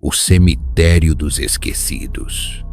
o cemitério dos esquecidos,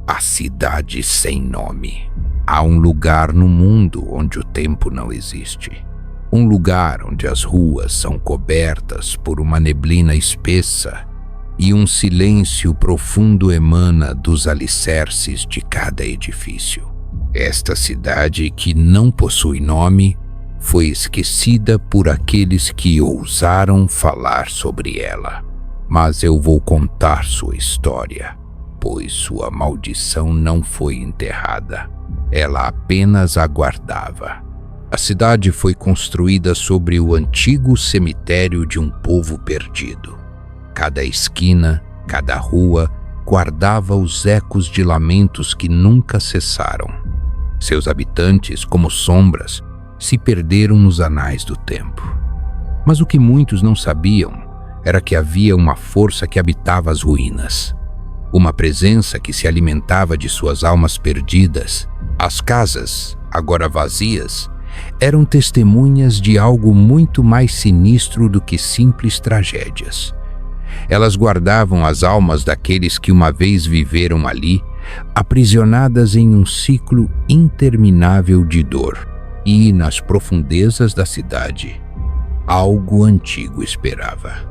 a cidade sem nome. Há um lugar no mundo onde o tempo não existe. Um lugar onde as ruas são cobertas por uma neblina espessa e um silêncio profundo emana dos alicerces de cada edifício. Esta cidade, que não possui nome, foi esquecida por aqueles que ousaram falar sobre ela. Mas eu vou contar sua história, pois sua maldição não foi enterrada. Ela apenas aguardava. A cidade foi construída sobre o antigo cemitério de um povo perdido. Cada esquina, cada rua, guardava os ecos de lamentos que nunca cessaram. Seus habitantes, como sombras, se perderam nos anais do tempo. Mas o que muitos não sabiam era que havia uma força que habitava as ruínas. Uma presença que se alimentava de suas almas perdidas. As casas, agora vazias, eram testemunhas de algo muito mais sinistro do que simples tragédias. Elas guardavam as almas daqueles que uma vez viveram ali, aprisionadas em um ciclo interminável de dor. E, nas profundezas da cidade, algo antigo esperava.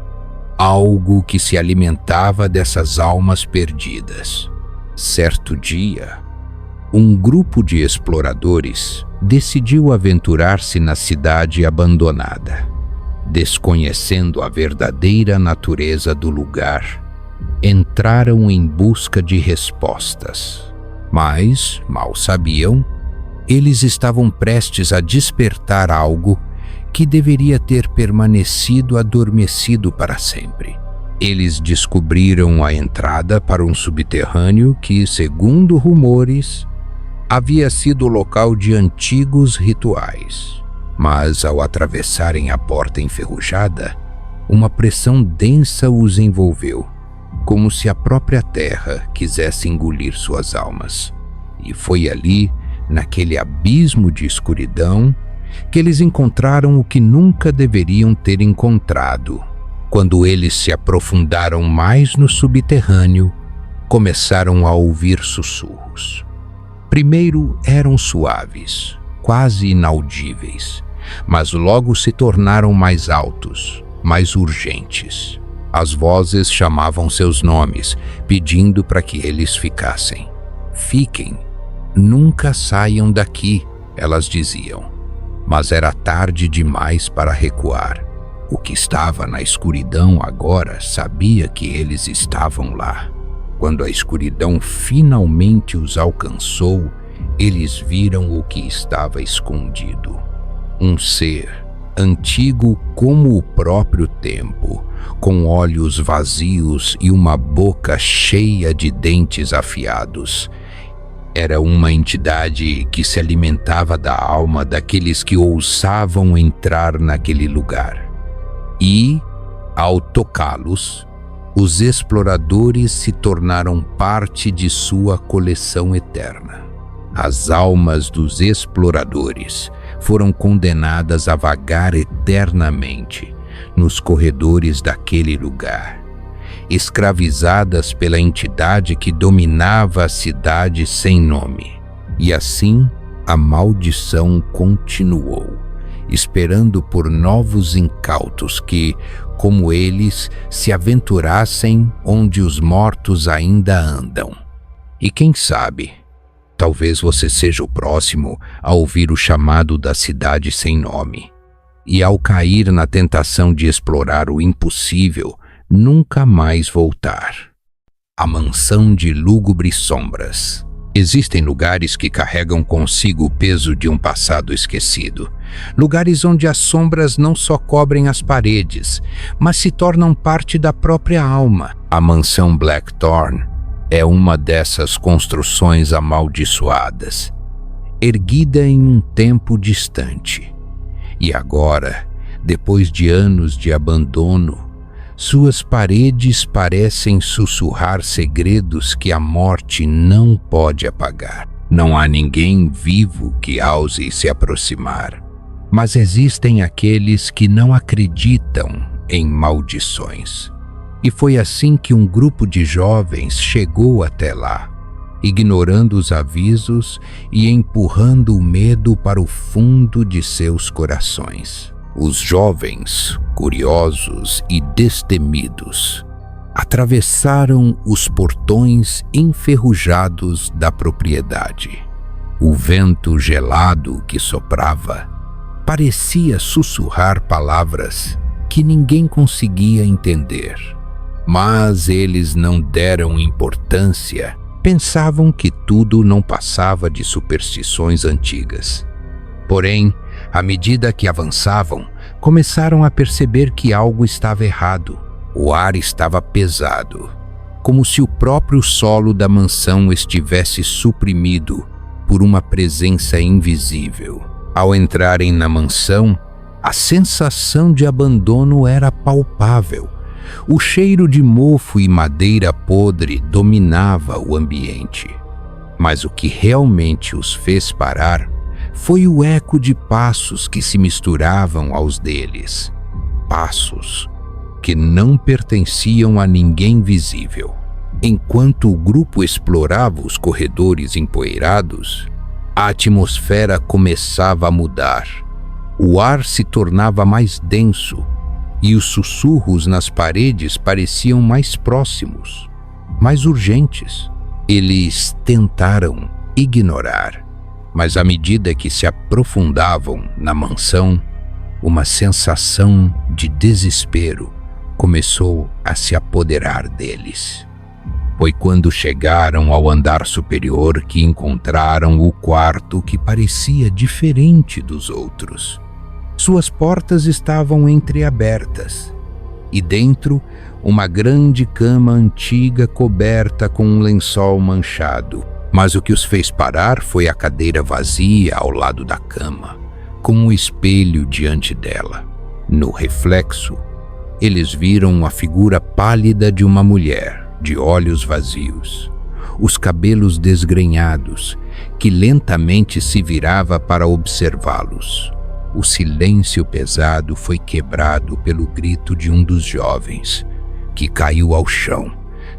Algo que se alimentava dessas almas perdidas. Certo dia, um grupo de exploradores decidiu aventurar-se na cidade abandonada. Desconhecendo a verdadeira natureza do lugar, entraram em busca de respostas. Mas, mal sabiam, eles estavam prestes a despertar algo que deveria ter permanecido adormecido para sempre. Eles descobriram a entrada para um subterrâneo que, segundo rumores, havia sido o local de antigos rituais. Mas, ao atravessarem a porta enferrujada, uma pressão densa os envolveu, como se a própria terra quisesse engolir suas almas. E foi ali, naquele abismo de escuridão, que eles encontraram o que nunca deveriam ter encontrado. Quando eles se aprofundaram mais no subterrâneo, começaram a ouvir sussurros. Primeiro eram suaves, quase inaudíveis, mas logo se tornaram mais altos, mais urgentes. As vozes chamavam seus nomes, pedindo para que eles ficassem. Fiquem, nunca saiam daqui, elas diziam. Mas era tarde demais para recuar. O que estava na escuridão agora sabia que eles estavam lá. Quando a escuridão finalmente os alcançou, eles viram o que estava escondido. Um ser, antigo como o próprio tempo, com olhos vazios e uma boca cheia de dentes afiados. Era uma entidade que se alimentava da alma daqueles que ousavam entrar naquele lugar. E, ao tocá-los, os exploradores se tornaram parte de sua coleção eterna. As almas dos exploradores foram condenadas a vagar eternamente nos corredores daquele lugar, escravizadas pela entidade que dominava a cidade sem nome. E assim, a maldição continuou, esperando por novos incautos que, como eles, se aventurassem onde os mortos ainda andam. E quem sabe, talvez você seja o próximo a ouvir o chamado da cidade sem nome. E ao cair na tentação de explorar o impossível, nunca mais voltar. A mansão de lúgubres sombras. Existem lugares que carregam consigo o peso de um passado esquecido. Lugares onde as sombras não só cobrem as paredes, mas se tornam parte da própria alma. A mansão Blackthorn é uma dessas construções amaldiçoadas, erguida em um tempo distante. E agora, depois de anos de abandono, suas paredes parecem sussurrar segredos que a morte não pode apagar. Não há ninguém vivo que ouse se aproximar, mas existem aqueles que não acreditam em maldições. E foi assim que um grupo de jovens chegou até lá, ignorando os avisos e empurrando o medo para o fundo de seus corações. Os jovens, curiosos e destemidos, atravessaram os portões enferrujados da propriedade. O vento gelado que soprava parecia sussurrar palavras que ninguém conseguia entender. Mas eles não deram importância. Pensavam que tudo não passava de superstições antigas. Porém, à medida que avançavam, começaram a perceber que algo estava errado. O ar estava pesado, como se o próprio solo da mansão estivesse suprimido por uma presença invisível. Ao entrarem na mansão, a sensação de abandono era palpável. O cheiro de mofo e madeira podre dominava o ambiente. Mas o que realmente os fez parar foi o eco de passos que se misturavam aos deles. Passos que não pertenciam a ninguém visível. Enquanto o grupo explorava os corredores empoeirados, a atmosfera começava a mudar. O ar se tornava mais denso e os sussurros nas paredes pareciam mais próximos, mais urgentes. Eles tentaram ignorar, mas à medida que se aprofundavam na mansão, uma sensação de desespero começou a se apoderar deles. Foi quando chegaram ao andar superior que encontraram o quarto que parecia diferente dos outros. Suas portas estavam entreabertas e dentro uma grande cama antiga coberta com um lençol manchado. Mas o que os fez parar foi a cadeira vazia ao lado da cama, com um espelho diante dela. No reflexo, eles viram a figura pálida de uma mulher, de olhos vazios, os cabelos desgrenhados, que lentamente se virava para observá-los. O silêncio pesado foi quebrado pelo grito de um dos jovens, que caiu ao chão,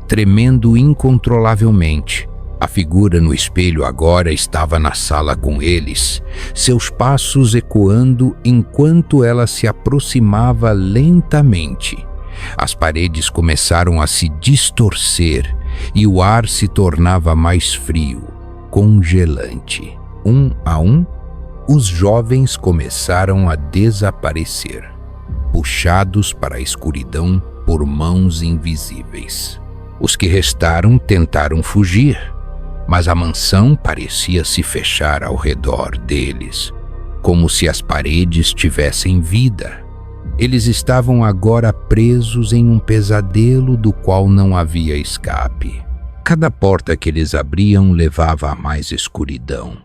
tremendo incontrolavelmente. A figura no espelho agora estava na sala com eles, seus passos ecoando enquanto ela se aproximava lentamente. As paredes começaram a se distorcer e o ar se tornava mais frio, congelante. Um a um, os jovens começaram a desaparecer, puxados para a escuridão por mãos invisíveis. Os que restaram tentaram fugir, mas a mansão parecia se fechar ao redor deles, como se as paredes tivessem vida. Eles estavam agora presos em um pesadelo do qual não havia escape. Cada porta que eles abriam levava a mais escuridão,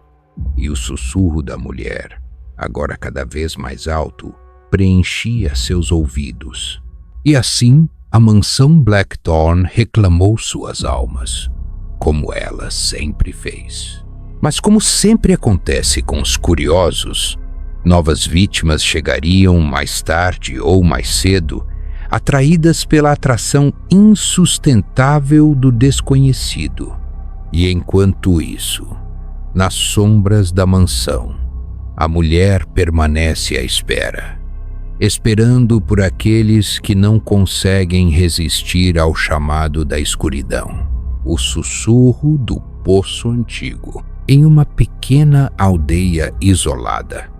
e o sussurro da mulher, agora cada vez mais alto, preenchia seus ouvidos. E assim, a mansão Blackthorn reclamou suas almas, como ela sempre fez. Mas como sempre acontece com os curiosos, novas vítimas chegariam mais tarde ou mais cedo, atraídas pela atração insustentável do desconhecido. E enquanto isso, nas sombras da mansão, a mulher permanece à espera, esperando por aqueles que não conseguem resistir ao chamado da escuridão. O sussurro do poço antigo. Em uma pequena aldeia isolada,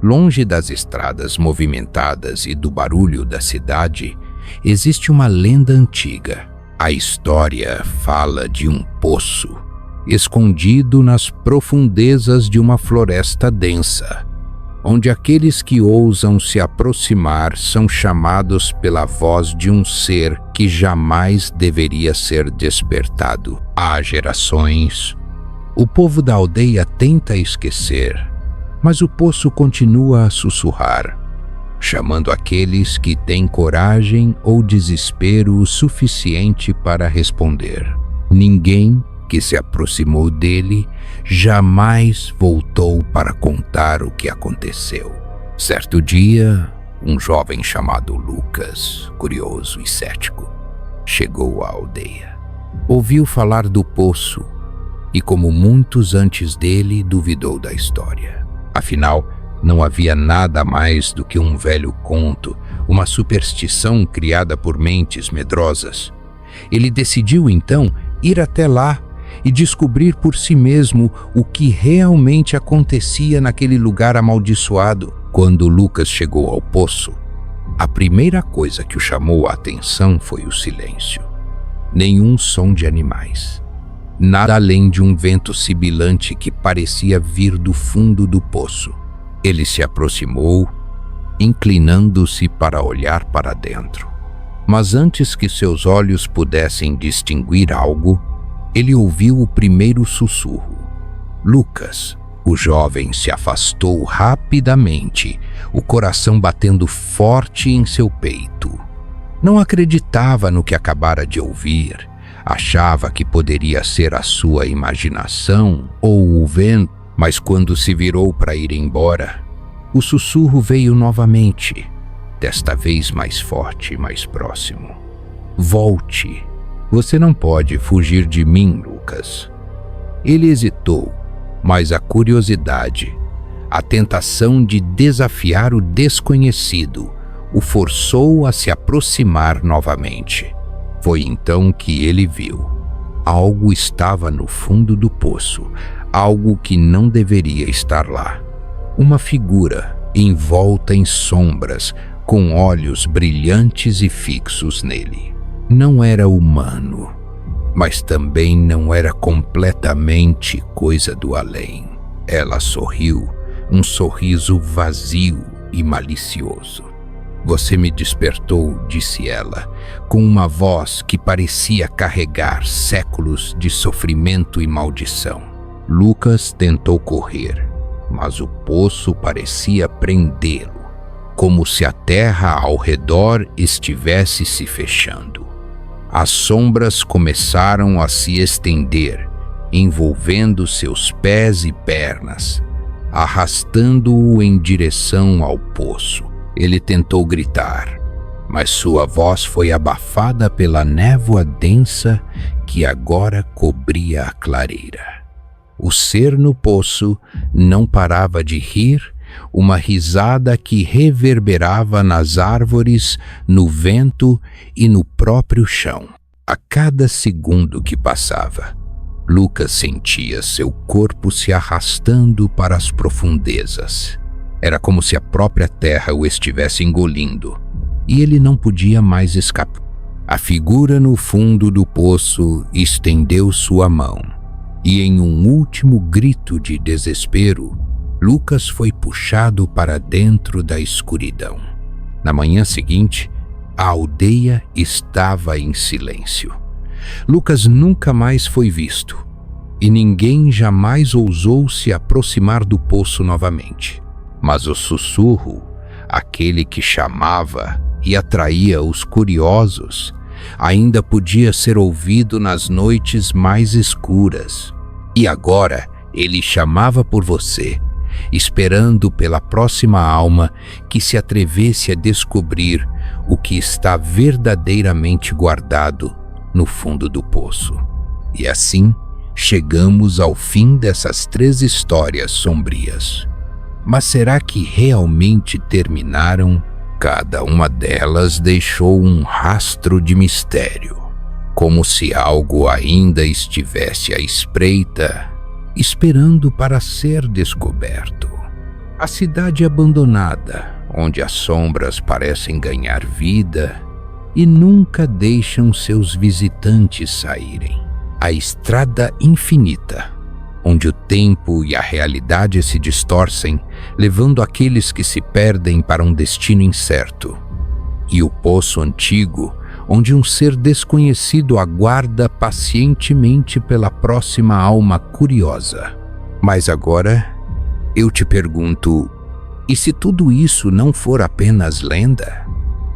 longe das estradas movimentadas e do barulho da cidade, existe uma lenda antiga. A história fala de um poço escondido nas profundezas de uma floresta densa, onde aqueles que ousam se aproximar são chamados pela voz de um ser que jamais deveria ser despertado. Há gerações, o povo da aldeia tenta esquecer, mas o poço continua a sussurrar, chamando aqueles que têm coragem ou desespero o suficiente para responder. Ninguém que se aproximou dele jamais voltou para contar o que aconteceu. Certo dia, um jovem chamado Lucas, curioso e cético, chegou à aldeia. Ouviu falar do poço e, como muitos antes dele, duvidou da história. Afinal, não havia nada mais do que um velho conto, uma superstição criada por mentes medrosas. Ele decidiu, então, ir até lá e descobrir por si mesmo o que realmente acontecia naquele lugar amaldiçoado. Quando Lucas chegou ao poço, a primeira coisa que o chamou a atenção foi o silêncio. Nenhum som de animais. Nada além de um vento sibilante que parecia vir do fundo do poço. Ele se aproximou, inclinando-se para olhar para dentro. Mas antes que seus olhos pudessem distinguir algo, ele ouviu o primeiro sussurro. Lucas. O jovem se afastou rapidamente, o coração batendo forte em seu peito. Não acreditava no que acabara de ouvir. Achava que poderia ser a sua imaginação ou o vento, mas quando se virou para ir embora, o sussurro veio novamente, desta vez mais forte e mais próximo. Volte. Você não pode fugir de mim, Lucas. Ele hesitou, mas a curiosidade, a tentação de desafiar o desconhecido, o forçou a se aproximar novamente. Foi então que ele viu. Algo estava no fundo do poço, algo que não deveria estar lá. Uma figura envolta em sombras, com olhos brilhantes e fixos nele. Não era humano, mas também não era completamente coisa do além. Ela sorriu, um sorriso vazio e malicioso. Você me despertou, disse ela, com uma voz que parecia carregar séculos de sofrimento e maldição. Lucas tentou correr, mas o poço parecia prendê-lo, como se a terra ao redor estivesse se fechando. As sombras começaram a se estender, envolvendo seus pés e pernas, arrastando-o em direção ao poço. Ele tentou gritar, mas sua voz foi abafada pela névoa densa que agora cobria a clareira. O ser no poço não parava de rir, uma risada que reverberava nas árvores, no vento e no próprio chão. A cada segundo que passava, Lucas sentia seu corpo se arrastando para as profundezas. Era como se a própria terra o estivesse engolindo, e ele não podia mais escapar. A figura no fundo do poço estendeu sua mão, e em um último grito de desespero, Lucas foi puxado para dentro da escuridão. Na manhã seguinte, a aldeia estava em silêncio. Lucas nunca mais foi visto, e ninguém jamais ousou se aproximar do poço novamente. Mas o sussurro, aquele que chamava e atraía os curiosos, ainda podia ser ouvido nas noites mais escuras. E agora ele chamava por você, esperando pela próxima alma que se atrevesse a descobrir o que está verdadeiramente guardado no fundo do poço. E assim chegamos ao fim dessas 3 histórias sombrias. Mas será que realmente terminaram? Cada uma delas deixou um rastro de mistério, como se algo ainda estivesse à espreita, esperando para ser descoberto. A cidade abandonada, onde as sombras parecem ganhar vida e nunca deixam seus visitantes saírem. A estrada infinita, onde o tempo e a realidade se distorcem, levando aqueles que se perdem para um destino incerto. E o poço antigo, onde um ser desconhecido aguarda pacientemente pela próxima alma curiosa. Mas agora, eu te pergunto, e se tudo isso não for apenas lenda?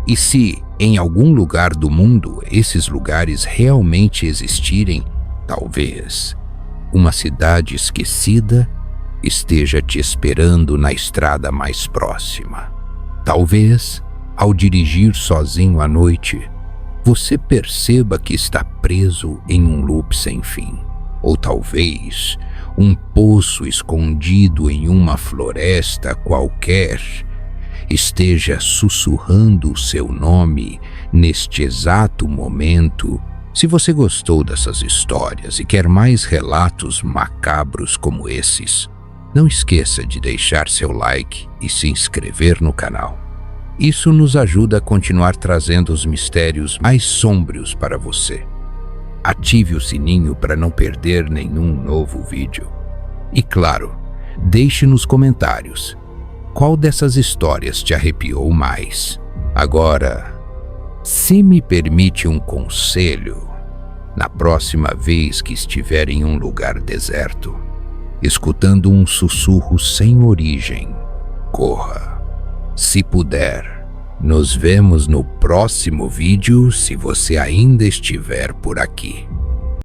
E se, em algum lugar do mundo, esses lugares realmente existirem, talvez uma cidade esquecida esteja te esperando na estrada mais próxima. Talvez, ao dirigir sozinho à noite, você perceba que está preso em um loop sem fim. Ou talvez um poço escondido em uma floresta qualquer esteja sussurrando o seu nome neste exato momento. Se você gostou dessas histórias e quer mais relatos macabros como esses, não esqueça de deixar seu like e se inscrever no canal. Isso nos ajuda a continuar trazendo os mistérios mais sômbrios para você. Ative o sininho para não perder nenhum novo vídeo. E claro, deixe nos comentários qual dessas histórias te arrepiou mais. Agora, se me permite um conselho, na próxima vez que estiver em um lugar deserto, escutando um sussurro sem origem, corra. Se puder, nos vemos no próximo vídeo se você ainda estiver por aqui.